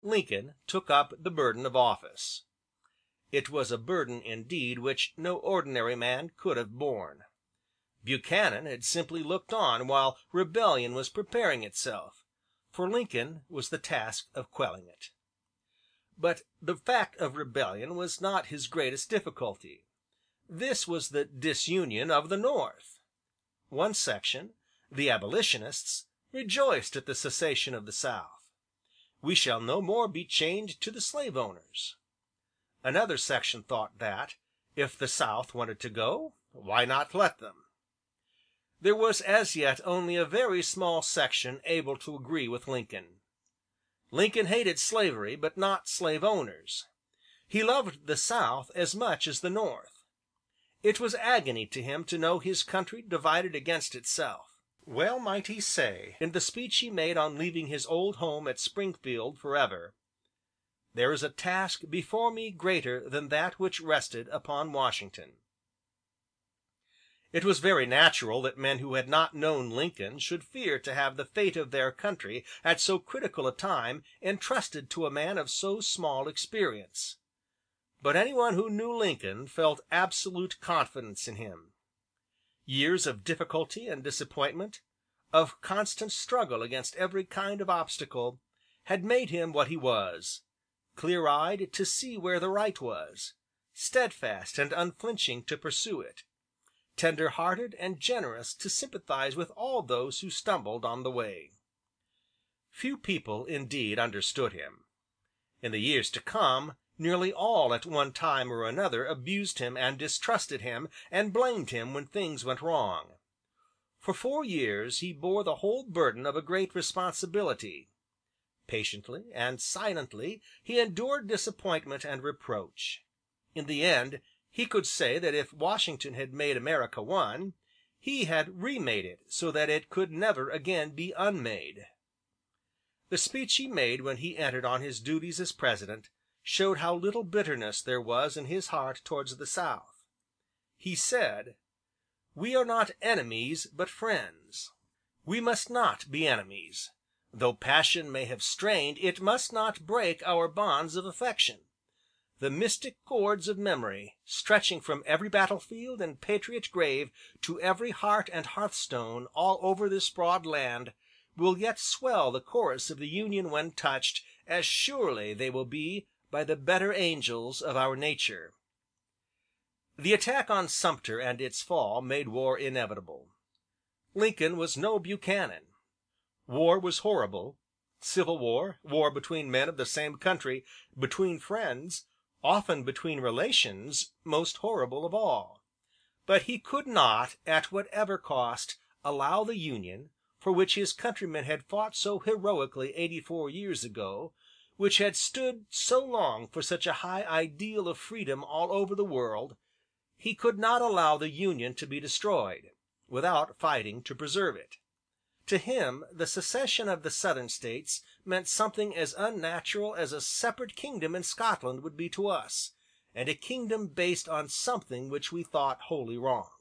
Lincoln took up the burden of office. It was a burden, indeed, which no ordinary man could have borne. Buchanan had simply looked on while rebellion was preparing itself. For Lincoln was the task of quelling it. But the fact of rebellion was not his greatest difficulty. This was the disunion of the North. One section, the abolitionists, rejoiced at the secession of the South. We shall no more be chained to the slave owners. Another section thought that, if the South wanted to go, why not let them? There was as yet only a very small section able to agree with Lincoln. Lincoln hated slavery, but not slave owners. He loved the South as much as the North. It was agony to him to know his country divided against itself. Well might he say, in the speech he made on leaving his old home at Springfield forever, "There is a task before me greater than that which rested upon Washington." It was very natural that men who had not known Lincoln should fear to have the fate of their country at so critical a time entrusted to a man of so small experience. But anyone who knew Lincoln felt absolute confidence in him. Years of difficulty and disappointment, of constant struggle against every kind of obstacle, had made him what he was, clear-eyed to see where the right was, steadfast and unflinching to pursue it, tender-hearted and generous to sympathize with all those who stumbled on the way. Few people, indeed, understood him. In the years to come, nearly all at one time or another abused him and distrusted him and blamed him when things went wrong. For 4 years he bore the whole burden of a great responsibility. Patiently and silently he endured disappointment and reproach. In the end, he could say that if Washington had made America one, he had remade it so that it could never again be unmade. The speech he made when he entered on his duties as President showed how little bitterness there was in his heart towards the South. He said, "We are not enemies but friends. We must not be enemies. Though passion may have strained, it must not break our bonds of affection. The mystic cords of memory, stretching from every battlefield and patriot grave to every heart and hearthstone all over this broad land, will yet swell the chorus of the Union when touched, as surely they will be by the better angels of our nature." The attack on Sumter and its fall made war inevitable. Lincoln was no Buchanan. War was horrible, civil war, war between men of the same country, between friends, often between relations, most horrible of all. But he could not, at whatever cost, allow the Union, for which his countrymen had fought so heroically 84 years ago, which had stood so long for such a high ideal of freedom all over the world, he could not allow the Union to be destroyed, without fighting to preserve it. To him the secession of the Southern States meant something as unnatural as a separate kingdom in Scotland would be to us, and a kingdom based on something which we thought wholly wrong.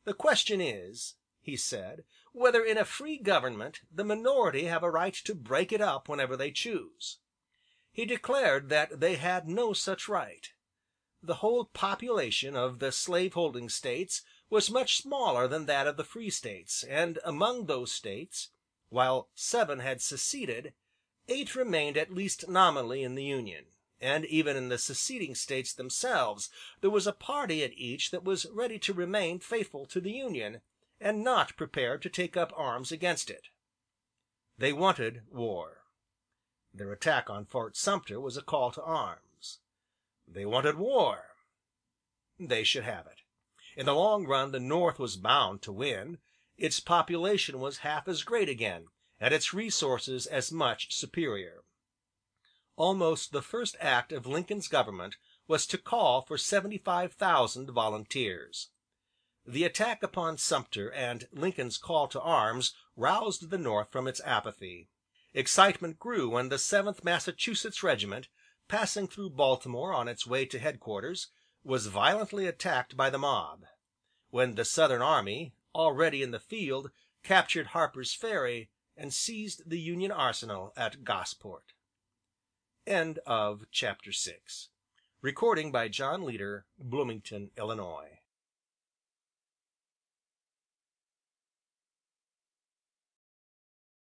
"The question is," he said, "whether in a free government the minority have a right to break it up whenever they choose." He declared that they had no such right. The whole population of the slave-holding States was much smaller than that of the free States, and among those States, while 7 had seceded, 8 remained at least nominally in the Union, and even in the seceding States themselves there was a party at each that was ready to remain faithful to the Union, and not prepared to take up arms against it. They wanted war. Their attack on Fort Sumter was a call to arms. They wanted war. They should have it. In the long run the North was bound to win. Its population was half as great again, and its resources as much superior. Almost the first act of Lincoln's government was to call for 75,000 volunteers. The attack upon Sumter and Lincoln's call to arms roused the North from its apathy. Excitement grew when the 7th Massachusetts Regiment, passing through Baltimore on its way to headquarters, was violently attacked by the mob; when the Southern army, already in the field, captured Harper's Ferry and seized the Union arsenal at Gosport. CHAPTER VII Recording by John Leader, Bloomington, Illinois